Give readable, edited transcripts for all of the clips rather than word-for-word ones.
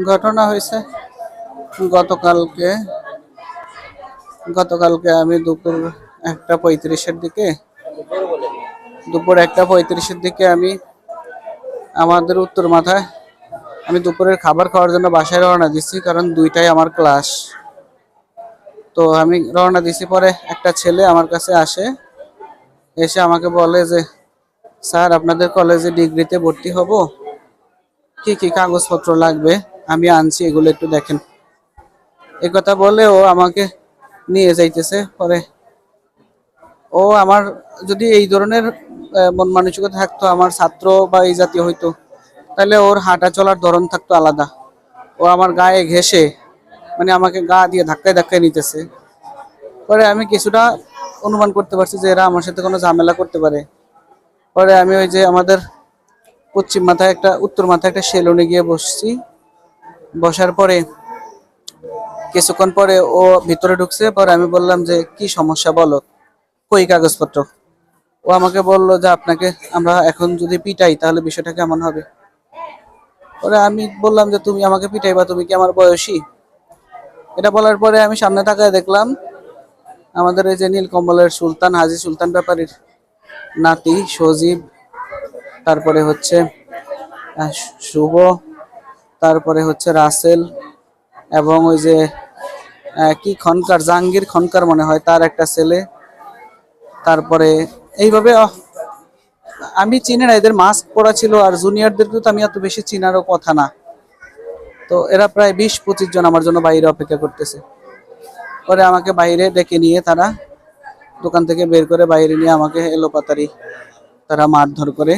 ঘটনা হয়েছে গতকালকে গতকালকে আমি দুপুর 1:35-এর দিকে আমি আমাদের উত্তর মাথায় আমি দুপুরের খাবার খাওয়ার জন্য বাসায় রওনা দিচ্ছি, কারণ 2টায় আমার ক্লাস। তো আমি রওনা দিছি, পরে একটা ছেলে আমার কাছে আসে, এসে আমাকে বলে যে স্যার, আপনাদের কলেজে ডিগ্রিতে ভর্তি হব, কি কি কাগজপত্র লাগবে আমি আনছি, এগুলো একটু দেখেন। এই কথা বলে ও আমাকে নিয়ে যাইতেছে। পরে ও আমার যদি এই ধরনের মন মানসিকতা থাকতো, আমার ছাত্র বা এই জাতীয় হইতো, তাহলে ওর হাঁটা চলার ধরন থাকতো আলাদা। ও আমার গায়ে ঘেঁষে, মানে আমাকে গা দিয়ে ধাক্কায় ধাক্কায় নিতেছে। পরে আমি কিছুটা অনুমান করতে পারছি যে এরা আমার সাথে কোনো ঝামেলা করতে পারে। পরে আমি ওই যে আমাদের উত্তর মাথায় একটা সেলুনে গিয়ে বসছি। বসার পরে কিছুক্ষণ পরে ও ভিতরে ঢুকছে। পরে আমি বললাম যে কি সমস্যা বলো, কই কাগজপত্র। ও আমাকে বললো যে আপনাকে আমরা এখন যদি পিটাই তাহলে বিষয়টা কেমন হবে। পরে আমি বললাম যে তুমি আমাকে পিটাইবা, তুমি কি আমার বয়সী? এটা বলার পরে আমি সামনে তাকায় দেখলাম আমাদের এই যে নীলকমলের সুলতান, হাজী সুলতান ব্যাপারীর নাতি সজীব, তারপরে হচ্ছে শুভ, তারপরে হচ্ছে রাসেল, এবং ওই যে কি খনকার, জাহাঙ্গীর খনকার মনে হয়, তার একটা ছেলে। তারপরে এইভাবে আমি চিনি না, এদের মাস্ক পরা ছিল, আর জুনিয়রদেরকে তো আমি এত বেশি চিনারও কথা না। তো এরা প্রায় 20-25 জন আমার জন্য বাইরে অপেক্ষা করতেছে। পরে আমাকে বাইরে ডেকে নিয়ে তারা দোকান থেকে বের করে বাইরে নিয়ে আমাকে এলোপাতাড়ি তারা মারধর করে।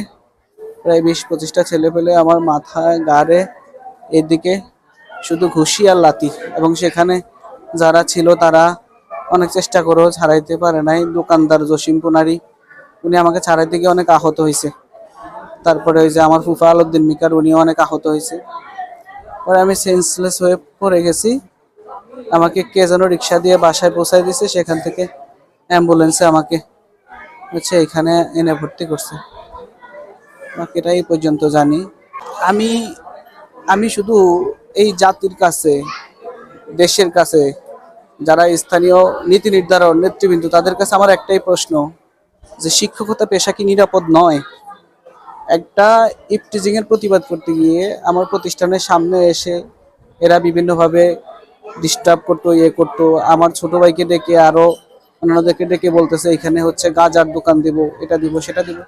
প্রায় 20-25টা ছেলে পেলে আমার মাথায়, গাড়ে, এদিকে শুধু ঘুষি আর লাথি। এবং সেখানে যারা ছিল তারা অনেক চেষ্টা করেও ছাড়াইতে পারে নাই। দোকানদার জসিম পুনারি, উনি আমাকে ছাড়াইতে গিয়ে অনেক আহত হয়েছে। তারপরে ওই যে আমার ফুফা আলউদ্দিন মিকার, উনিও অনেক আহত হয়েছে। পরে আমি সেন্সলেস হয়ে পড়ে গেছি। আমাকে কে যেন রিক্সা দিয়ে বাসায় পৌঁছায় দিছে, সেখান থেকে অ্যাম্বুলেন্সে আমাকে হচ্ছে এখানে এনে ভর্তি করছে। বাকিটা এই পর্যন্ত জানি। আমি আমি শুধু এই জাতির কাছে, দেশের কাছে, যারা স্থানীয় নীতি নির্ধারণ নেতৃবৃন্দ, তাদের কাছে আমার একটাই প্রশ্ন, যে শিক্ষকতা পেশা কি নিরাপদ নয়? একটা ইফটিজিং এর প্রতিবাদ করতে গিয়ে আমার প্রতিষ্ঠানের সামনে এসে এরা বিভিন্নভাবে ডিস্টার্ব করতো, করতো। আমার ছোট ভাইকে ডেকে, আরো অন্যদেরকে ডেকে বলতেছে এখানে হচ্ছে গাজার দোকান দিব, এটা দিব, সেটা দিব।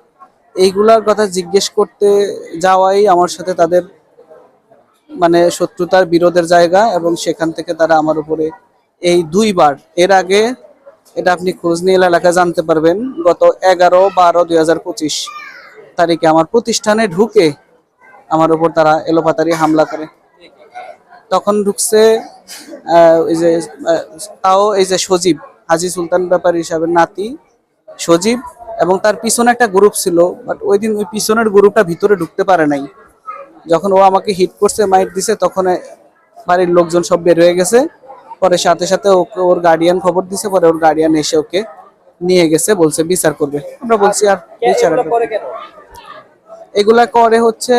এইগুলার কথা জিজ্ঞেস করতে যাওয়াই আমার সাথে তাদের মানে শত্রুতার, বিরোধের জায়গা। এবং সেখান থেকে তারা আমার উপরে এই 2বার, এর আগে এটা আপনি খোঁজ নিয়ে এলাকা জানতে পারবেন, গত 11-12-2025 তারিখে আমার প্রতিষ্ঠানে ঢুকে আমার উপর তারা এলোপাতাড়ি হামলা করে। তখন ঢুকছে এই যে তাও এই যে সজীব, হাজী সুলতান ব্যাপারী হিসাবে নাতি সজীব, এবং তার পিছনে একটা গ্রুপ ছিল। বাট ওই দিন ওই পিছনের গ্রুপটা ভিতরে ঢুকতে পারে নাই। যখন ও আমাকে হিট করছে, মাইট দিছে, তখন বাড়ির লোকজন সব বের হয়ে গেছে। পরে সাথে সাথে ওকে ওর গার্ডিয়ান খবর দিছে। পরে ওর গার্ডিয়ান এসে ওকে নিয়ে গেছে, বলছে বিচার করবে। আমরা বলছি আর বিচার এগুলা করে হচ্ছে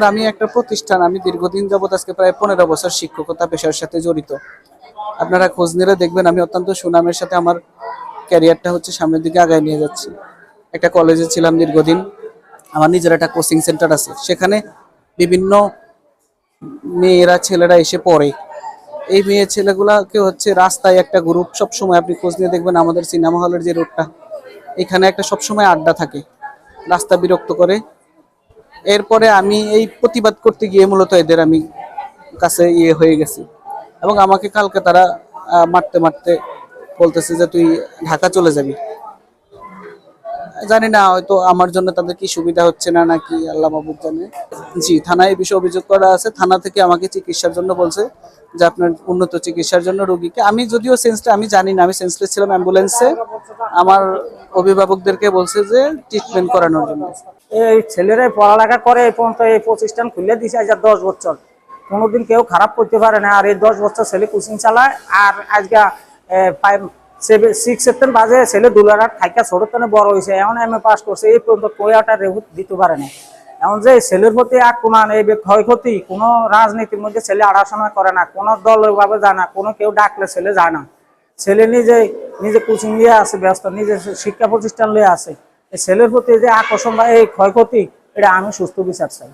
আমি একটা প্রতিষ্ঠান, আমি দীর্ঘদিন যাবত আজকে প্রায় 15 বছর শিক্ষকতা পেশার সাথে জড়িত। আপনারা খোঁজ নিলে দেখবেন আমি অত্যন্ত সুনামের সাথে আমার ক্যারিয়ারটা হচ্ছে সামনের দিকে আগায় নিয়ে যাচ্ছি। একটা কলেজে ছিলাম দীর্ঘদিন, আমার নিজের একটা কোচিং সেন্টার আছে, সেখানে বিভিন্ন মেয়েরা, ছেলেরা এসে পড়ে। এই মেয়ে ছেলেগুলাকে হচ্ছে রাস্তায় একটা গ্রুপ, সবসময় আপনি খোঁজ নিয়ে দেখবেন আমাদের সিনেমা হলের যে রোডটা, এখানে একটা সবসময় আড্ডা থাকে, রাস্তা বিরক্ত করে। এরপরে আমি এই প্রতিবাদ করতে গিয়ে মূলত এদের আমি কাছে হয়ে গেছি। এবং আমাকে কালকে তারা মারতে মারতে বলতেছে যে তুই ঢাকা চলে যাবি। জানি না, হয়তো আমার জন্য তাদের কি সুবিধা হচ্ছে না নাকি, আল্লাহ মাহবুব জানে। জি, থানায় এই বিষয়ে অভিযোগ করা আছে। থানা থেকে আমাকে চিকিৎসার জন্য বলছে, যে আপনার উন্নত চিকিৎসার জন্য রোগীকে, আমি যদিও আমি জানি না, আমি সেন্সলেস ছিলাম অ্যাম্বুলেন্সে, আমার অভিভাবকদেরকে বলছে যে ট্রিটমেন্ট করানোর জন্য। এই ছেলেরাই পড়ালেখা করে এই পর্যন্ত এই প্রতিষ্ঠান খুলে দিছে আজ 10 বছর, কোনোদিন কেউ খারাপ করতে পারে না। আর এই 10 বছর ছেলে কোচিং চালায়, আর আজকে 6-7 বাজে ছেলে দুলারার থাইকা ছোট বড় হয়েছে, এখন এমএ পাস করছে, এই পর্যন্ত কোয়াটা রেহুত দিতে পারে না। এমন যে ছেলের প্রতি আক্রমণ, এই ক্ষয়ক্ষতি, কোনো রাজনীতির মধ্যে ছেলে আড়াশোনা করে না, কোনো দলের ভাবে যায় না, কোনো কেউ ডাকলে ছেলে যায় না। ছেলে নিজে নিজে কোচিং নিয়ে আছে ব্যস্ত, নিজে শিক্ষা প্রতিষ্ঠান নিয়ে আছে। এই ছেলের প্রতি যে আকর্ষণ বা এই ক্ষয়ক্ষতি, এটা আমি সুস্থ বিচার চাই।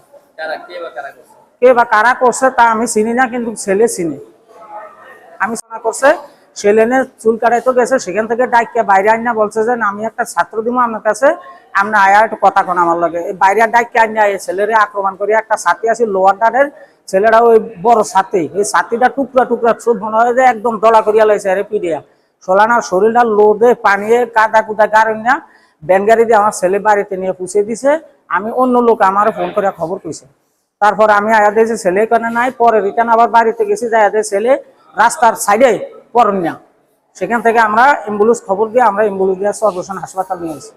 কে বা কারা করছে তা আমি চিনি না, কিন্তু ছেলে চিনি। আমি শোনা করছে ছেলেনে চুল কাটাইতে গেছে, সেখান থেকে ডাইকে বাইরে আইনা বলছে যে আমি একটা ছাত্র দিব আপনার কাছে, আমরা আয়া একটু কথা কোন আমার লগে। এই বাইরে ডাইকে আইনা এই ছেলেরে আক্রমণ করে, একটা ছাত্রী আছে লোয়ার ডানের ছেলেরা, ওই বড় ছাত্রী, এই ছাত্রীটা টুকরা টুকরা সব মনে হয় যে একদম দলা করিয়া লাইছে আরে পিডিয়া সোলানা, শরীরটা লোদে পানিয়ে কাদা কুদা গাড়ি না ব্যানগাড়ি দিয়ে আমার ছেলে বাড়িতে নিয়ে পুষে দিছে। আমি অন্য লোক আমার ফোন করে খবর কইছে। তারপর আমি আয়া দিয়েছি ছেলে এখানে নাই, পরে রিটার্ন আবার বাড়িতে গেছি, যাই ছেলে রাস্তার সাইডে করণিয়া। সেখান থেকে আমরা অ্যাম্বুলেন্স খবর দিয়ে আমরা অ্যাম্বুলেন্স দিয়ে সর্বসান হাসপাতাল নিয়ে আসি।